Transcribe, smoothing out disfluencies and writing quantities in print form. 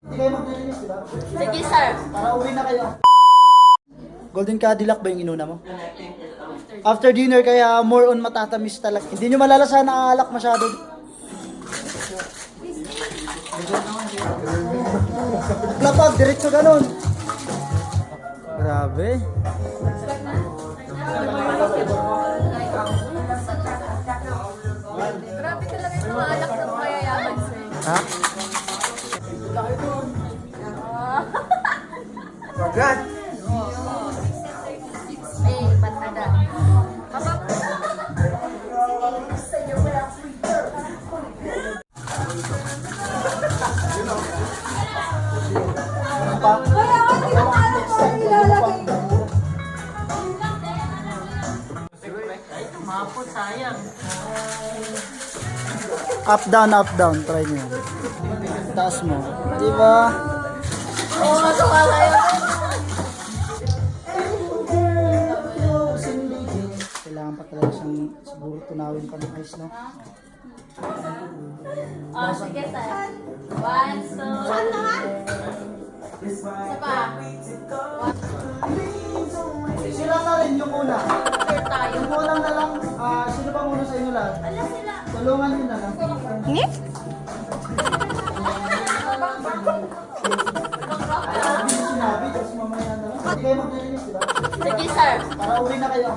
Hindi kayo maglilinis, di ba? Sige, sir. Para uwi na kayo. Golden Cadillac ba yung inuna mo? After dinner, kaya more on matatamis talaga. Hindi nyo malalasahan na alak masyado. Lapag, diretso ganun. Grabe. Grabe talaga yung mga anak ng mayayaman, sir. Ha? Pagkat! Eh, batada. Kapag... Mapot, sayang. Up, down. Try nyo. Taas mo. Di ba? Oo, matuwa tayo. Kailangan pa talaga siyang siguro tunawin pa ng ayos, no? Oh, sige, sir. 1, 2... Isa pa. Sila na rin yung una. Sir tayo. Yung unang na lang, sino ba muna sa inyo lahat? Ala sila. Tulungan nyo na lang. Hindi sinabi, tapos mamaya na lang. Hindi kayo maglilinis, di ba? Sige, sir. Para uwi na kayo.